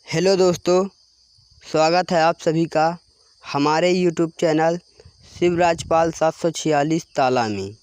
Hello दोस्तों, स्वागत है आप सभी का हमारे यूट्यूब चैनल शिवराजपाल 746 ताला में।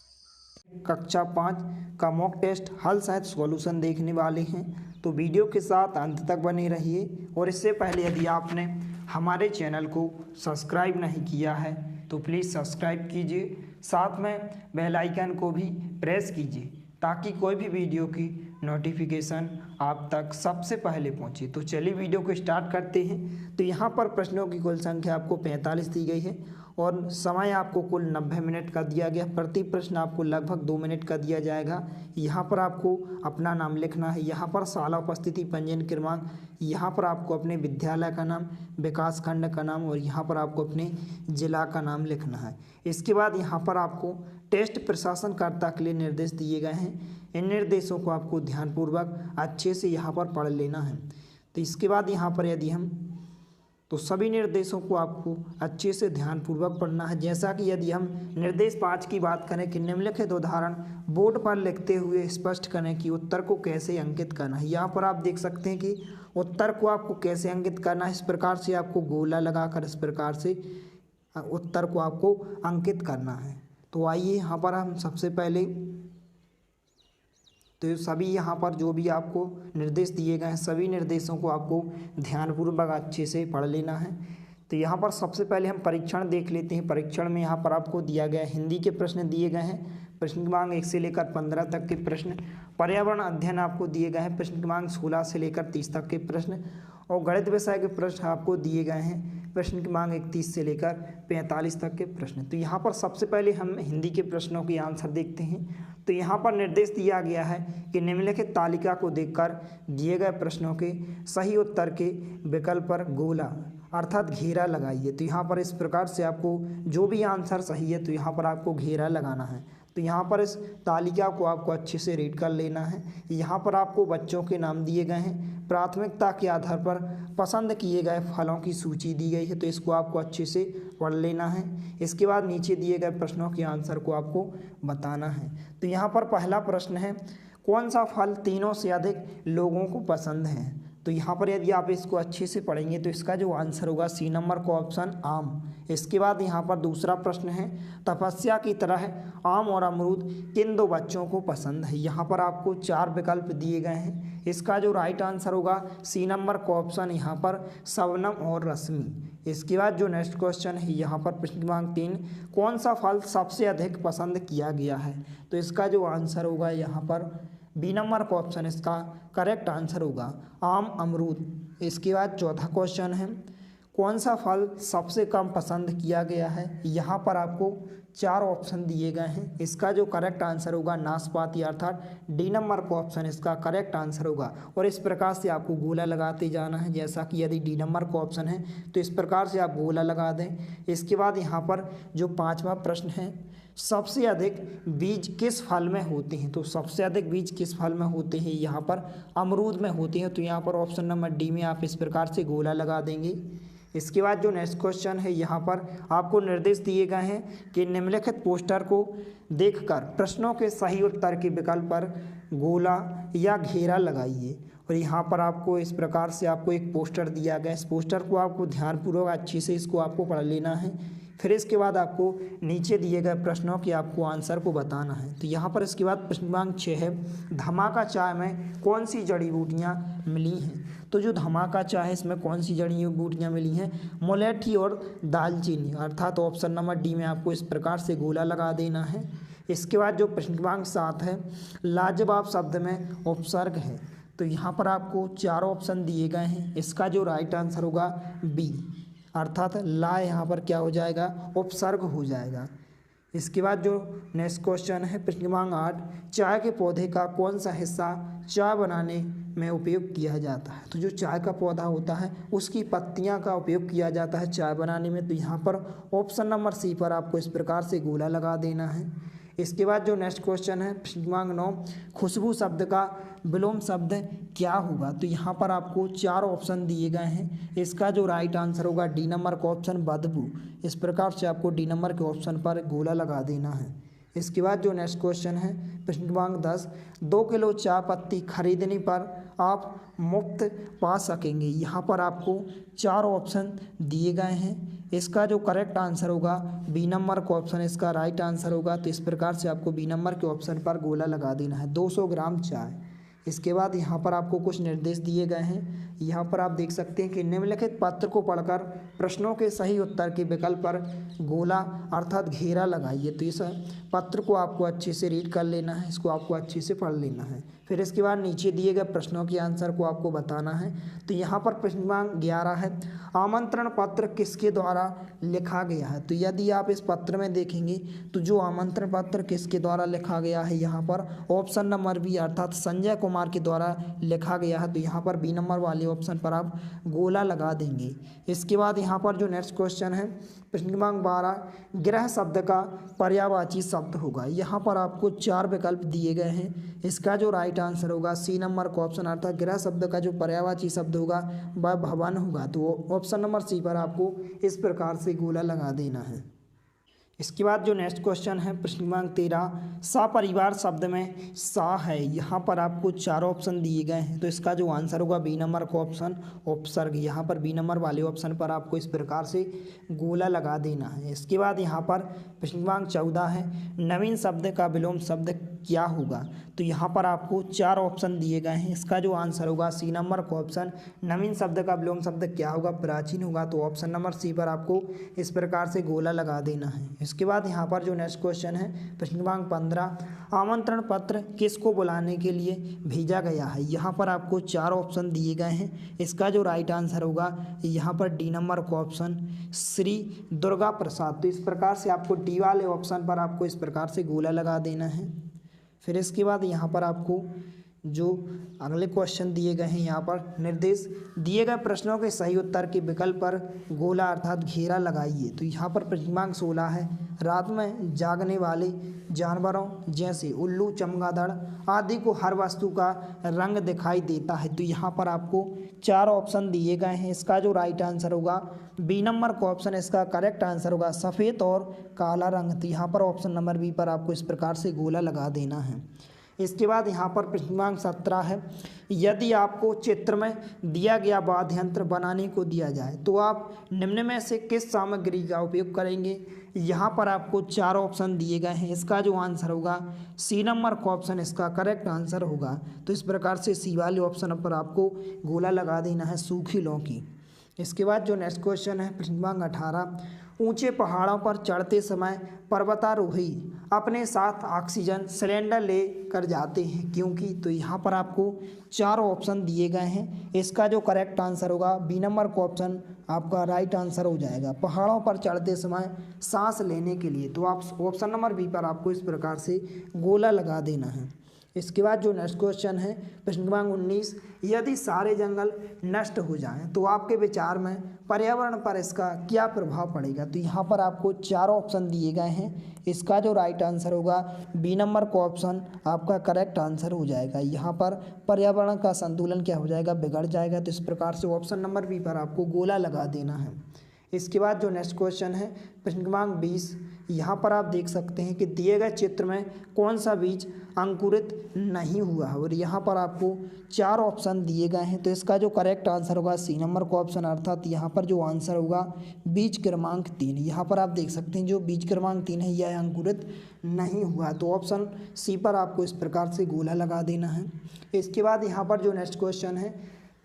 कक्षा 5 का मॉक टेस्ट हल सहित सॉल्यूशन देखने वाले हैं, तो वीडियो के साथ अंत तक बने रहिए। और इससे पहले यदि आपने हमारे चैनल को सब्सक्राइब नहीं किया है तो प्लीज़ सब्सक्राइब कीजिए, साथ में बेल आइकन को भी प्रेस कीजिए ताकि कोई भी वीडियो की नोटिफिकेशन आप तक सबसे पहले पहुंचे। तो चलिए वीडियो को स्टार्ट करते हैं। तो यहाँ पर प्रश्नों की कुल संख्या आपको 45 दी गई है और समय आपको कुल 90 मिनट का दिया गया। प्रति प्रश्न आपको लगभग 2 मिनट का दिया जाएगा। यहाँ पर आपको अपना नाम लिखना है, यहाँ पर शाला उपस्थिति पंजीयन क्रमांक, यहाँ पर आपको अपने विद्यालय का नाम, विकास खंड का नाम और यहाँ पर आपको अपने जिला का नाम लिखना है। इसके बाद यहाँ पर आपको टेस्ट प्रशासनकर्ता के लिए निर्देश दिए गए हैं। इन निर्देशों को आपको ध्यानपूर्वक अच्छे से यहाँ पर पढ़ लेना है। तो इसके बाद यहाँ पर यदि हम तो सभी निर्देशों को आपको अच्छे से ध्यानपूर्वक पढ़ना है। जैसा कि यदि हम निर्देश 5 की बात करें कि निम्नलिखित उदाहरण बोर्ड पर लिखते हुए स्पष्ट करें कि उत्तर को कैसे अंकित करना है। यहाँ पर आप देख सकते हैं कि उत्तर को आपको कैसे अंकित करना है। इस प्रकार से आपको गोला लगाकर इस प्रकार से उत्तर को आपको अंकित करना है। तो आइए यहाँ पर हम सबसे पहले तो सभी यहाँ पर जो भी आपको निर्देश दिए गए हैं सभी निर्देशों को आपको ध्यानपूर्वक अच्छे से पढ़ लेना है। तो यहाँ पर सबसे पहले हम परीक्षण देख लेते हैं। परीक्षण में यहाँ पर आपको दिया गया हिंदी के प्रश्न दिए गए हैं। प्रश्न क्रमांक 1 से लेकर 15 तक के प्रश्न। पर्यावरण अध्ययन आपको दिए गए हैं। प्रश्न क्रमांक 16 से लेकर 30 तक के प्रश्न और गणित विषय के प्रश्न आपको दिए गए हैं। प्रश्न क्रमांक 31 से लेकर 45 तक के प्रश्न। तो यहाँ पर सबसे पहले हम हिंदी के प्रश्नों के आंसर देखते हैं। तो यहाँ पर निर्देश दिया गया है कि निम्नलिखित तालिका को देखकर दिए गए प्रश्नों के सही उत्तर के विकल्प पर गोला अर्थात घेरा लगाइए। तो यहाँ पर इस प्रकार से आपको जो भी आंसर सही है तो यहाँ पर आपको घेरा लगाना है। तो यहाँ पर इस तालिका को आपको अच्छे से रीड कर लेना है। यहाँ पर आपको बच्चों के नाम दिए गए हैं। प्राथमिकता के आधार पर पसंद किए गए फलों की सूची दी गई है, तो इसको आपको अच्छे से पढ़ लेना है। इसके बाद नीचे दिए गए प्रश्नों के आंसर को आपको बताना है। तो यहाँ पर पहला प्रश्न है, कौन सा फल तीनों से अधिक लोगों को पसंद है। तो यहाँ पर यदि आप इसको अच्छे से पढ़ेंगे तो इसका जो आंसर होगा सी नंबर का ऑप्शन आम। इसके बाद यहाँ पर दूसरा प्रश्न है, तपस्या की तरह आम और अमरूद किन दो बच्चों को पसंद है। यहाँ पर आपको 4 विकल्प दिए गए हैं। इसका जो राइट आंसर होगा सी नंबर का ऑप्शन यहाँ पर शबनम और रश्मि। इसके बाद जो नेक्स्ट क्वेश्चन है यहाँ पर प्रश्न क्रमांक 3, कौन सा फल सबसे अधिक पसंद किया गया है। तो इसका जो आंसर होगा यहाँ पर बी नंबर का ऑप्शन इसका करेक्ट आंसर होगा आम अमरूद। इसके बाद चौथा क्वेश्चन है, कौन सा फल सबसे कम पसंद किया गया है। यहाँ पर आपको 4 ऑप्शन दिए गए हैं। इसका जो करेक्ट आंसर होगा नाशपाती अर्थात डी नंबर का ऑप्शन इसका करेक्ट आंसर होगा। और इस प्रकार से आपको गोला लगाते जाना है। जैसा कि यदि डी नंबर का ऑप्शन है तो इस प्रकार से आप गोला लगा दें। इसके बाद यहाँ पर जो 5वां प्रश्न है, सबसे अधिक बीज किस फल में होते हैं। तो सबसे अधिक बीज किस फल में होते हैं, यहाँ पर अमरूद में होते हैं। तो यहाँ पर ऑप्शन नंबर डी में आप इस प्रकार से गोला लगा देंगे। इसके बाद जो नेक्स्ट क्वेश्चन है यहाँ पर आपको निर्देश दिए गए हैं कि निम्नलिखित पोस्टर को देखकर प्रश्नों के सही उत्तर के विकल्प पर गोला या घेरा लगाइए। और यहाँ पर आपको इस प्रकार से आपको एक पोस्टर दिया गया है। इस पोस्टर को आपको ध्यानपूर्वक अच्छे से इसको आपको पढ़ लेना है। फिर इसके बाद आपको नीचे दिए गए प्रश्नों के आपको आंसर को बताना है। तो यहाँ पर इसके बाद प्रश्न क्रमांक 6 है, धमाका चाय में कौन सी जड़ी बूटियाँ मिली हैं। तो जो धमाका चाय है इसमें कौन सी जड़ी बूटियाँ मिली हैं, मुलेठी और दालचीनी अर्थात ऑप्शन नंबर डी में आपको इस प्रकार से गोला लगा देना है। इसके बाद जो प्रश्न क्रमांक 7 है, लाजवाब शब्द में उपसर्ग है। तो यहाँ पर आपको 4 ऑप्शन दिए गए हैं। इसका जो राइट आंसर होगा बी अर्थात ला, यहाँ पर क्या हो जाएगा उपसर्ग हो जाएगा। इसके बाद जो नेक्स्ट क्वेश्चन है प्रश्न क्रमांक 8, चाय के पौधे का कौन सा हिस्सा चाय बनाने में उपयोग किया जाता है। तो जो चाय का पौधा होता है उसकी पत्तियां का उपयोग किया जाता है चाय बनाने में। तो यहाँ पर ऑप्शन नंबर सी पर आपको इस प्रकार से गोला लगा देना है। इसके बाद जो नेक्स्ट क्वेश्चन है प्रश्न क्रमांक 9, खुशबू शब्द का विलोम शब्द क्या होगा। तो यहाँ पर आपको 4 ऑप्शन दिए गए हैं। इसका जो राइट आंसर होगा डी नंबर का ऑप्शन बदबू। इस प्रकार से आपको डी नंबर के ऑप्शन पर गोला लगा देना है। इसके बाद जो नेक्स्ट क्वेश्चन है प्रश्न क्रमांक 10, 2 किलो चाय पत्ती खरीदने पर आप मुफ्त पा सकेंगे। यहाँ पर आपको 4 ऑप्शन दिए गए हैं। इसका जो करेक्ट आंसर होगा बी नंबर का ऑप्शन इसका राइट आंसर होगा। तो इस प्रकार से आपको बी नंबर के ऑप्शन पर गोला लगा देना है। 200 ग्राम चाय। इसके बाद यहाँ पर आपको कुछ निर्देश दिए गए हैं। यहाँ पर आप देख सकते हैं कि निम्नलिखित पत्र को पढ़कर प्रश्नों के सही उत्तर के विकल्प पर गोला अर्थात घेरा लगाइए। तो इस पत्र को आपको अच्छे से रीड कर लेना है, इसको आपको अच्छे से पढ़ लेना है। फिर इसके बाद नीचे दिए गए प्रश्नों के आंसर को आपको बताना है। तो यहाँ पर प्रश्न क्रमांक 11 है, आमंत्रण पत्र किसके द्वारा लिखा गया है। तो यदि आप इस पत्र में देखेंगे तो जो आमंत्रण पत्र किसके द्वारा लिखा गया है, यहाँ पर ऑप्शन नंबर बी अर्थात संजय कुमार के द्वारा लिखा गया है। तो यहाँ पर बी नंबर वाले ऑप्शन पर आप गोला लगा देंगे। इसके बाद यहाँ पर जो नेक्स्ट क्वेश्चन है प्रश्न क्रमांक 12, गृह शब्द का पर्यायवाची शब्द होगा। यहाँ पर आपको 4 विकल्प दिए गए हैं। इसका जो राइट आंसर होगा सी नंबर का ऑप्शन अर्थात गृह शब्द का जो पर्यायवाची शब्द होगा वह भवन होगा। तो ऑप्शन नंबर सी पर आपको इस प्रकार से गोला लगा देना है। इसके बाद जो नेक्स्ट क्वेश्चन है प्रश्न क्रमांक 13, सपरिवार शब्द में सा है। यहाँ पर आपको 4 ऑप्शन दिए गए हैं। तो इसका जो आंसर होगा बी नंबर का ऑप्शन उपसर्ग। यहाँ पर बी नंबर वाले ऑप्शन पर आपको इस प्रकार से गोला लगा देना है। इसके बाद यहाँ पर प्रश्न क्रमांक 14 है, नवीन शब्द का विलोम शब्द क्या होगा। तो यहाँ पर आपको 4 ऑप्शन दिए गए हैं। इसका जो आंसर होगा सी नंबर का ऑप्शन नवीन शब्द का विलोम शब्द क्या होगा, प्राचीन होगा। तो ऑप्शन नंबर सी पर आपको इस प्रकार से गोला लगा देना है। इसके बाद यहाँ पर जो नेक्स्ट क्वेश्चन है प्रश्न क्रमांक 15, आमंत्रण पत्र किसको बुलाने के लिए भेजा गया है। यहाँ पर आपको 4 ऑप्शन दिए गए हैं। इसका जो राइट आंसर होगा यहाँ पर डी नंबर का ऑप्शन श्री दुर्गा प्रसाद। तो इस प्रकार से आपको डी वाले ऑप्शन पर आपको इस प्रकार से गोला लगा देना है। फिर इसके बाद यहाँ पर आपको जो अगले क्वेश्चन दिए गए हैं, यहाँ पर निर्देश दिए गए प्रश्नों के सही उत्तर के विकल्प पर गोला अर्थात घेरा लगाइए। तो यहाँ पर प्रश्न क्रमांक 16 है, रात में जागने वाले जानवरों जैसे उल्लू, चमगादड़ आदि को हर वस्तु का रंग दिखाई देता है। तो यहाँ पर आपको 4 ऑप्शन दिए गए हैं। इसका जो राइट आंसर होगा बी नंबर का ऑप्शन इसका करेक्ट आंसर होगा सफ़ेद और काला रंग। तो यहाँ पर ऑप्शन नंबर बी पर आपको इस प्रकार से गोला लगा देना है। इसके बाद यहाँ पर प्रश्न क्रमांक 17 है, यदि आपको चित्र में दिया गया वाद्य यंत्र बनाने को दिया जाए तो आप निम्न में से किस सामग्री का उपयोग करेंगे। यहाँ पर आपको 4 ऑप्शन दिए गए हैं। इसका जो आंसर होगा सी नंबर का ऑप्शन इसका करेक्ट आंसर होगा। तो इस प्रकार से सी वाले ऑप्शन पर आपको गोला लगा देना है, सूखी लौकी। इसके बाद जो नेक्स्ट क्वेश्चन है प्रश्न क्रमांक 18, ऊंचे पहाड़ों पर चढ़ते समय पर्वतारोही अपने साथ ऑक्सीजन सिलेंडर ले कर जाते हैं क्योंकि। तो यहाँ पर आपको 4 ऑप्शन दिए गए हैं। इसका जो करेक्ट आंसर होगा बी नंबर का ऑप्शन आपका राइट आंसर हो जाएगा, पहाड़ों पर चढ़ते समय सांस लेने के लिए। तो आप ऑप्शन नंबर बी पर आपको इस प्रकार से गोला लगा देना है। इसके बाद जो नेक्स्ट क्वेश्चन है प्रश्न क्रमांक 19, यदि सारे जंगल नष्ट हो जाएं तो आपके विचार में पर्यावरण पर इसका क्या प्रभाव पड़ेगा। तो यहाँ पर आपको 4 ऑप्शन दिए गए हैं। इसका जो राइट आंसर होगा बी नंबर का ऑप्शन आपका करेक्ट आंसर हो जाएगा। यहाँ पर पर्यावरण का संतुलन क्या हो जाएगा, बिगड़ जाएगा। तो इस प्रकार से ऑप्शन नंबर बी पर आपको गोला लगा देना है। इसके बाद जो नेक्स्ट क्वेश्चन है प्रश्न क्रमांक 20, यहाँ पर आप देख सकते हैं कि दिए गए चित्र में कौन सा बीज अंकुरित नहीं हुआ है और यहाँ पर आपको 4 ऑप्शन दिए गए हैं। तो इसका जो करेक्ट आंसर होगा सी नंबर का ऑप्शन अर्थात यहाँ पर जो आंसर होगा बीज क्रमांक 3। यहाँ पर आप देख सकते हैं जो बीज क्रमांक 3 है यह अंकुरित नहीं हुआ। तो ऑप्शन सी पर आपको इस प्रकार से गोला लगा देना है। इसके बाद यहाँ पर जो नेक्स्ट क्वेश्चन है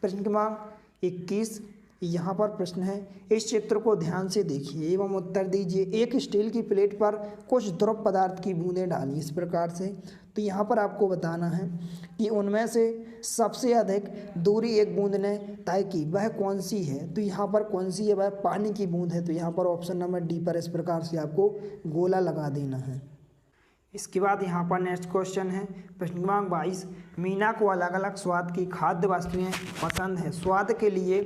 प्रश्न क्रमांक 21, यहाँ पर प्रश्न है, इस चित्र को ध्यान से देखिए एवं उत्तर दीजिए। एक स्टील की प्लेट पर कुछ द्रव पदार्थ की बूंदें डाली इस प्रकार से। तो यहाँ पर आपको बताना है कि उनमें से सबसे अधिक दूरी एक बूंद ने तय की वह कौन सी है। तो यहाँ पर कौन सी है, वह पानी की बूंद है। तो यहाँ पर ऑप्शन नंबर डी पर इस प्रकार से आपको गोला लगा देना है। इसके बाद यहाँ पर नेक्स्ट क्वेश्चन है प्रश्न क्रमांक 22, मीना को अलग अलग स्वाद की खाद्य वस्तुएं पसंद है। स्वाद के लिए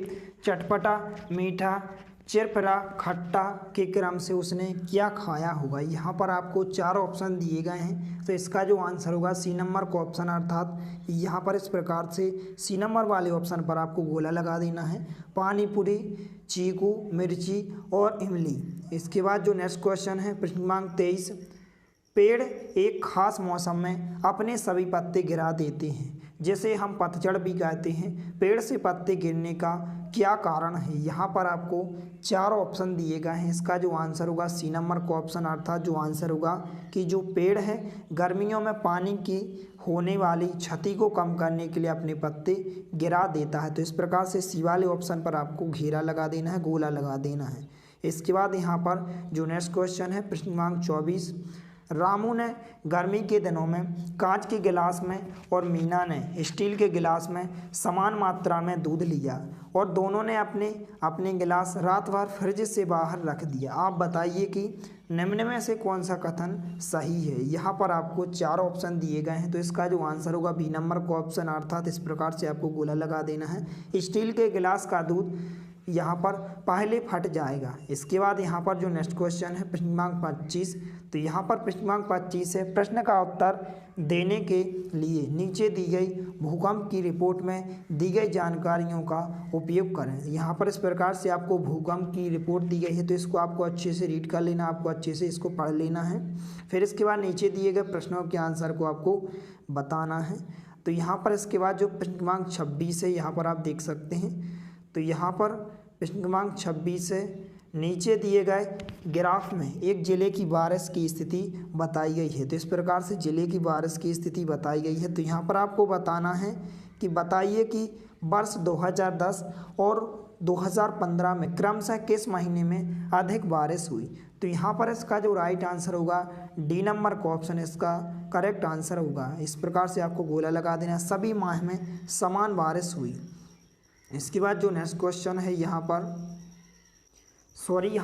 चटपटा, मीठा, चिरपिरा, खट्टा के क्रम से उसने क्या खाया होगा। यहाँ पर आपको 4 ऑप्शन दिए गए हैं। तो इसका जो आंसर होगा सी नंबर का ऑप्शन अर्थात यहाँ पर इस प्रकार से सी नंबर वाले ऑप्शन पर आपको गोला लगा देना है, पानी पूरी, चीकू, मिर्ची और इमली। इसके बाद जो नेक्स्ट क्वेश्चन है प्रश्न क्रमांक 23, पेड़ एक खास मौसम में अपने सभी पत्ते गिरा देते हैं, जिसे हम पतझड़ भी कहते हैं। पेड़ से पत्ते गिरने का क्या कारण है? यहाँ पर आपको 4 ऑप्शन दिए गए हैं। इसका जो आंसर होगा सी नंबर का ऑप्शन, अर्थात जो आंसर होगा कि जो पेड़ है गर्मियों में पानी की होने वाली क्षति को कम करने के लिए अपने पत्ते गिरा देता है। तो इस प्रकार से सी वाले ऑप्शन पर आपको घेरा लगा देना है, गोला लगा देना है। इसके बाद यहाँ पर जो नेक्स्ट क्वेश्चन है प्रश्न क्रमांक 24, रामू ने गर्मी के दिनों में कांच के गिलास में और मीना ने स्टील के गिलास में समान मात्रा में दूध लिया और दोनों ने अपने अपने गिलास रात भर फ्रिज से बाहर रख दिया। आप बताइए कि निम्न में से कौन सा कथन सही है? यहाँ पर आपको 4 ऑप्शन दिए गए हैं। तो इसका जो आंसर होगा बी नंबर का ऑप्शन, अर्थात इस प्रकार से आपको गोला लगा देना है। स्टील के गिलास का दूध यहाँ पर पहले फट जाएगा। इसके बाद यहाँ पर जो नेक्स्ट क्वेश्चन है प्रश्न क्रमांक 25, तो यहाँ पर प्रश्न क्रमांक 25 है, प्रश्न का उत्तर देने के लिए नीचे दी गई भूकंप की रिपोर्ट में दी गई जानकारियों का उपयोग करें। यहाँ पर इस प्रकार से आपको भूकंप की रिपोर्ट दी गई है, तो इसको आपको अच्छे से रीड कर लेना, आपको अच्छे से इसको पढ़ लेना है। फिर इसके बाद नीचे दिए गए प्रश्नों के आंसर को आपको बताना है। तो यहाँ पर इसके बाद जो प्रश्न क्रमांक 26 है, यहाँ पर आप देख सकते हैं। तो यहाँ पर प्रश्न क्रमांक 26 है, नीचे दिए गए ग्राफ में एक जिले की बारिश की स्थिति बताई गई है। तो इस प्रकार से जिले की बारिश की स्थिति बताई गई है। तो यहाँ पर आपको बताना है कि बताइए कि वर्ष 2010 और 2015 में क्रमशः किस महीने में अधिक बारिश हुई? तो यहाँ पर इसका जो राइट आंसर होगा डी नंबर का ऑप्शन इसका करेक्ट आंसर होगा। इस प्रकार से आपको गोला लगा देना, सभी माह में समान बारिश हुई। इसके बाद जो नेक्स्ट क्वेश्चन है यहाँ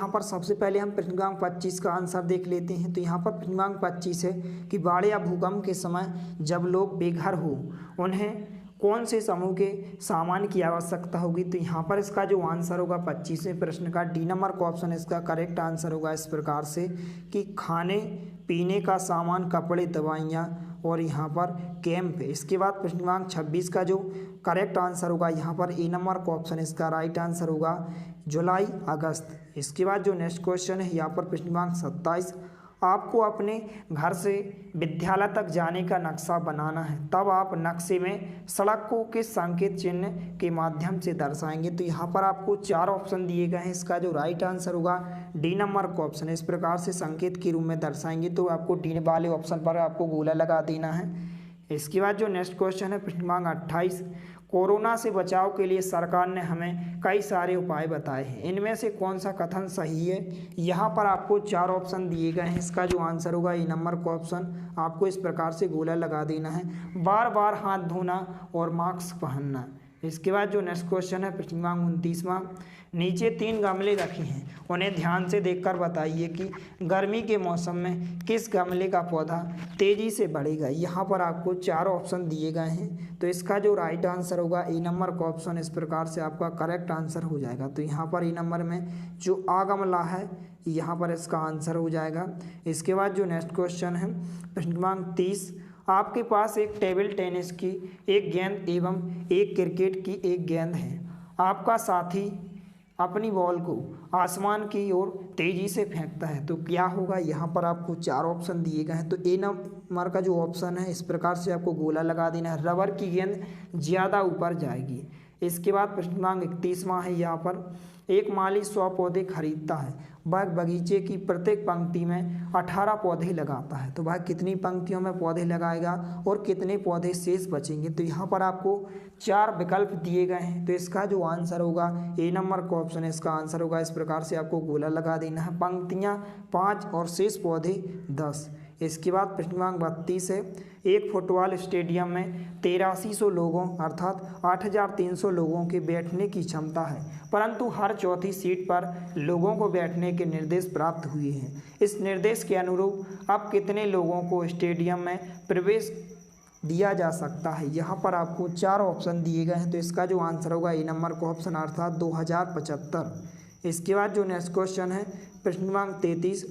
पर सबसे पहले हम प्रश्न क्रमांक 25 का आंसर देख लेते हैं। तो यहाँ पर प्रश्न क्रमांक 25 है कि बाढ़ या भूकंप के समय जब लोग बेघर हो उन्हें कौन से समूह के सामान की आवश्यकता होगी? तो यहाँ पर इसका जो आंसर होगा 25वें प्रश्न का डी नंबर का ऑप्शन इसका करेक्ट आंसर होगा इस प्रकार से कि खाने पीने का सामान, कपड़े, दवाइयाँ और यहाँ पर कैंप है। इसके बाद प्रश्न क्रमांक 26 का जो करेक्ट आंसर होगा यहाँ पर ए नंबर का ऑप्शन इसका राइट आंसर होगा जुलाई अगस्त। इसके बाद जो नेक्स्ट क्वेश्चन है यहाँ पर प्रश्न क्रमांक 27, आपको अपने घर से विद्यालय तक जाने का नक्शा बनाना है, तब आप नक्शे में सड़क को किस संकेत चिन्ह के माध्यम से दर्शाएंगे? तो यहाँ पर आपको 4 ऑप्शन दिए गए हैं। इसका जो राइट आंसर होगा डी नंबर का ऑप्शन, इस प्रकार से संकेत के रूप में दर्शाएंगे। तो आपको डी वाले ऑप्शन पर आपको गोला लगा देना है। इसके बाद जो नेक्स्ट क्वेश्चन है प्रश्न क्रमांक 28, कोरोना से बचाव के लिए सरकार ने हमें कई सारे उपाय बताए हैं, इनमें से कौन सा कथन सही है? यहाँ पर आपको 4 ऑप्शन दिए गए हैं। इसका जो आंसर होगा ए नंबर का ऑप्शन, आपको इस प्रकार से गोला लगा देना है, बार बार हाथ धोना और मास्क पहनना। इसके बाद जो नेक्स्ट क्वेश्चन है प्रश्न क्रमांक 29वां, नीचे 3 गमले रखे हैं, उन्हें ध्यान से देखकर बताइए कि गर्मी के मौसम में किस गमले का पौधा तेजी से बढ़ेगा। यहाँ पर आपको 4 ऑप्शन दिए गए हैं। तो इसका जो राइट आंसर होगा ए नंबर का ऑप्शन, इस प्रकार से आपका करेक्ट आंसर हो जाएगा। तो यहाँ पर ए नंबर में जो आ गमला है यहाँ पर इसका आंसर हो जाएगा। इसके बाद जो नेक्स्ट क्वेश्चन है प्रश्न क्रमांक 30, आपके पास एक टेबल टेनिस की एक गेंद एवं एक क्रिकेट की एक गेंद है। आपका साथी अपनी बॉल को आसमान की ओर तेजी से फेंकता है, तो क्या होगा? यहाँ पर आपको 4 ऑप्शन दिए गए हैं। तो ए नंबर का जो ऑप्शन है इस प्रकार से आपको गोला लगा देना है, रबर की गेंद ज़्यादा ऊपर जाएगी। इसके बाद प्रश्न क्रमांक 31वां है, यहाँ पर एक माली 100 पौधे खरीदता है, वह बगीचे की प्रत्येक पंक्ति में 18 पौधे लगाता है, तो वह कितनी पंक्तियों में पौधे लगाएगा और कितने पौधे शेष बचेंगे? तो यहाँ पर आपको 4 विकल्प दिए गए हैं। तो इसका जो आंसर होगा ए नंबर का ऑप्शन है, इसका आंसर होगा इस प्रकार से आपको गोला लगा देना है, पंक्तियाँ 5 और शेष पौधे 10। इसके बाद प्रश्न क्रमांक 32 है, एक फुटबॉल स्टेडियम में 8300 लोगों अर्थात 8300 लोगों के बैठने की क्षमता है, परंतु हर चौथी सीट पर लोगों को बैठने के निर्देश प्राप्त हुए हैं। इस निर्देश के अनुरूप अब कितने लोगों को स्टेडियम में प्रवेश दिया जा सकता है? यहाँ पर आपको 4 ऑप्शन दिए गए हैं। तो इसका जो आंसर होगा ए नंबर का ऑप्शन अर्थात 2075। इसके बाद जो नेक्स्ट क्वेश्चन है प्रश्न क्रमांक 33,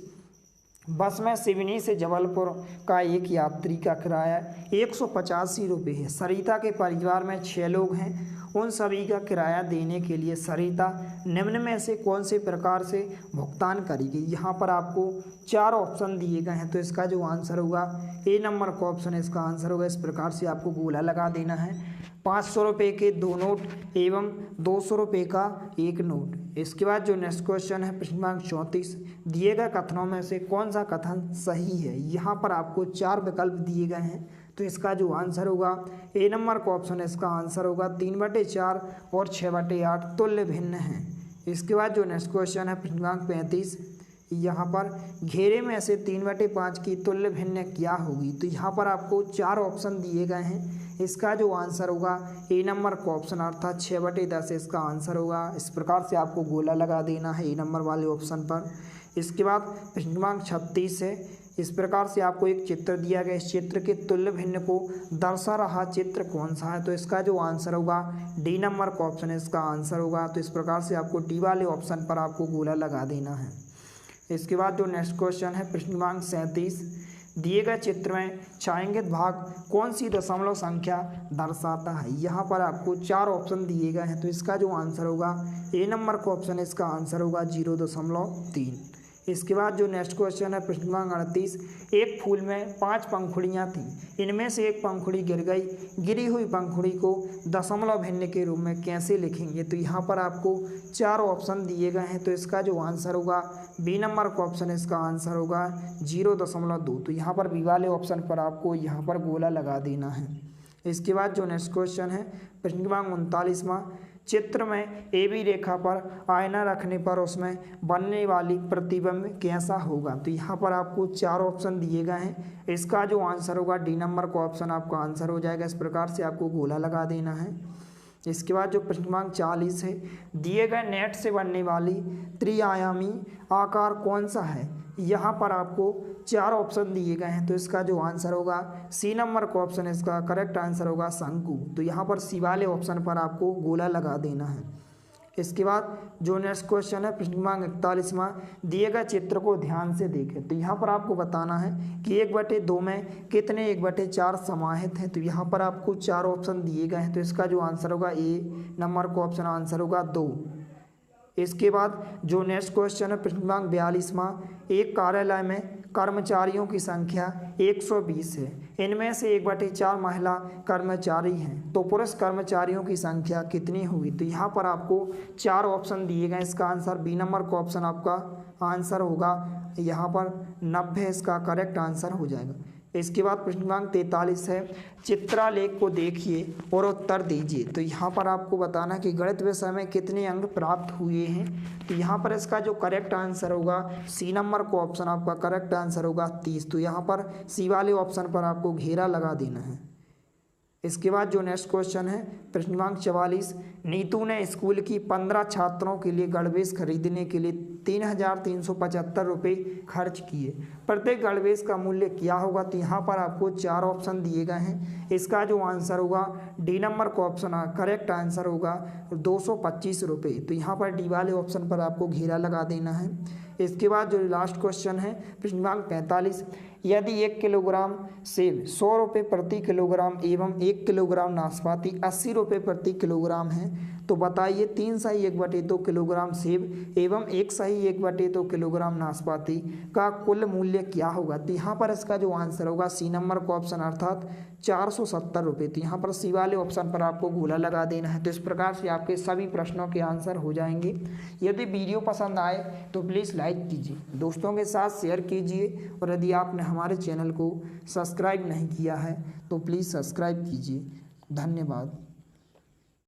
बस में सिवनी से जबलपुर का एक यात्री का किराया 185 रुपये है। सरिता के परिवार में 6 लोग हैं। उन सभी का किराया देने के लिए सरिता निम्न में से कौन से प्रकार से भुगतान करेगी। यहाँ पर आपको 4 ऑप्शन दिए गए हैं, तो इसका जो आंसर होगा ए नंबर का ऑप्शन है इसका आंसर होगा। इस प्रकार से आपको गोला लगा देना है। 500 रुपये के 2 नोट एवं 200 रुपये का 1 नोट। इसके बाद जो नेक्स्ट क्वेश्चन है प्रश्न क्रमांक 34, दिए गए कथनों में से कौन सा कथन सही है। यहाँ पर आपको 4 विकल्प दिए गए हैं, तो इसका जो आंसर होगा ए नंबर का ऑप्शन है इसका आंसर होगा 3/4 और 6/8 तुल्य भिन्न हैं। इसके बाद जो नेक्स्ट क्वेश्चन है प्रश्न क्रमांक 35, यहाँ पर घेरे में से 3/5 की तुल्य भिन्न क्या होगी। तो यहाँ पर आपको 4 ऑप्शन दिए गए हैं। इसका जो आंसर होगा ए नंबर का ऑप्शन अर्थात 6/10 इसका आंसर होगा। इस प्रकार से आपको गोला लगा देना है ए नंबर वाले ऑप्शन पर। इसके बाद प्रश्न क्रमांक 36 है। इस प्रकार से आपको एक चित्र दिया गया, इस चित्र के तुल्य भिन्न को दर्शा रहा चित्र कौन सा है। तो इसका जो आंसर होगा डी नंबर का ऑप्शन है इसका आंसर होगा। तो इस प्रकार से आपको डी वाले ऑप्शन पर आपको गोला लगा देना है। इसके बाद जो नेक्स्ट क्वेश्चन है प्रश्न क्रमांक 37, दिए गए चित्र में छायांकित भाग कौन सी दशमलव संख्या दर्शाता है। यहाँ पर आपको 4 ऑप्शन दिए गए हैं, तो इसका जो आंसर होगा ए नंबर का ऑप्शन है इसका आंसर होगा 0.3। इसके बाद जो नेक्स्ट क्वेश्चन है प्रश्न क्रमांक 38, एक फूल में 5 पंखुड़ियाँ थीं, इनमें से एक पंखुड़ी गिर गई, गिरी हुई पंखुड़ी को दशमलव भिन्न के रूप में कैसे लिखेंगे। तो यहाँ पर आपको 4 ऑप्शन दिए गए हैं, तो इसका जो आंसर होगा बी नंबर का ऑप्शन है इसका आंसर होगा 0.2। तो यहाँ पर बी वाले ऑप्शन पर आपको यहाँ पर गोला लगा देना है। इसके बाद जो नेक्स्ट क्वेश्चन है प्रश्न क्रमांक 39वां, चित्र में ए बी रेखा पर आयना रखने पर उसमें बनने वाली प्रतिबिंब कैसा होगा। तो यहाँ पर आपको 4 ऑप्शन दिए गए हैं। इसका जो आंसर होगा डी नंबर का ऑप्शन आपका आंसर हो जाएगा। इस प्रकार से आपको गोला लगा देना है। इसके बाद जो प्रश्न क्रमांक 40 है, दिए गए नेट से बनने वाली त्रिआयामी आकार कौन सा है। यहाँ पर आपको 4 ऑप्शन दिए गए हैं, तो इसका जो आंसर होगा सी नंबर का ऑप्शन है इसका करेक्ट आंसर होगा शंकु। तो यहाँ पर सी वाले ऑप्शन पर आपको गोला लगा देना है। इसके बाद जो नेक्स्ट क्वेश्चन है प्रश्न क्रमांक 41वां, दिए गए चित्र को ध्यान से देखें। तो यहाँ पर आपको बताना है कि 1/2 में कितने 1/4 समाहित हैं। तो यहाँ पर आपको 4 ऑप्शन दिए गए हैं, तो इसका जो आंसर होगा ए नंबर का ऑप्शन आंसर होगा 2। इसके बाद जो नेक्स्ट क्वेश्चन है प्रश्न क्रमांक 42वां, एक कार्यालय में कर्मचारियों की संख्या 120 है, इनमें से 1/4 महिला कर्मचारी हैं, तो पुरुष कर्मचारियों की संख्या कितनी होगी। तो यहाँ पर आपको 4 ऑप्शन दिए गए, इसका आंसर बी नंबर का ऑप्शन आपका आंसर होगा यहाँ पर 90 इसका करेक्ट आंसर हो जाएगा। इसके बाद प्रश्न क्रमांक 43 है, चित्रालेख को देखिए और उत्तर दीजिए। तो यहाँ पर आपको बताना कि गणित विषय में कितने अंक प्राप्त हुए हैं। तो यहाँ पर इसका जो करेक्ट आंसर होगा सी नंबर को ऑप्शन आपका करेक्ट आंसर होगा 30। तो यहाँ पर सी वाले ऑप्शन पर आपको घेरा लगा देना है। इसके बाद जो नेक्स्ट क्वेश्चन है प्रश्न क्रमांक 44, नीतू ने स्कूल की 15 छात्रों के लिए गणवेश खरीदने के लिए 3,375 रुपये खर्च किए, प्रत्येक गणवेश का मूल्य क्या होगा। तो यहाँ पर आपको 4 ऑप्शन दिए गए हैं, इसका जो आंसर होगा डी नंबर का ऑप्शन करेक्ट आंसर होगा 225 रुपये। तो यहाँ पर डी वाले ऑप्शन पर आपको घेरा लगा देना है। इसके बाद जो लास्ट क्वेश्चन है प्रश्न क्रमांक 45, यदि 1 किलोग्राम सेब 100 रुपये प्रति किलोग्राम एवं 1 किलोग्राम नाशपाती 80 रुपये प्रति किलोग्राम है, तो बताइए 3 सही 1/2 किलोग्राम सेब एवं 1 सही 1/2 किलोग्राम नाशपाती का कुल मूल्य क्या होगा। तो यहाँ पर इसका जो आंसर होगा सी नंबर का ऑप्शन अर्थात 470 रुपये। तो यहाँ पर सी वाले ऑप्शन पर आपको गोला लगा देना है। तो इस प्रकार से आपके सभी प्रश्नों के आंसर हो जाएंगे। यदि वीडियो पसंद आए तो प्लीज़ लाइक कीजिए, दोस्तों के साथ शेयर कीजिए, और यदि आपने हमारे चैनल को सब्सक्राइब नहीं किया है तो प्लीज़ सब्सक्राइब कीजिए। धन्यवाद।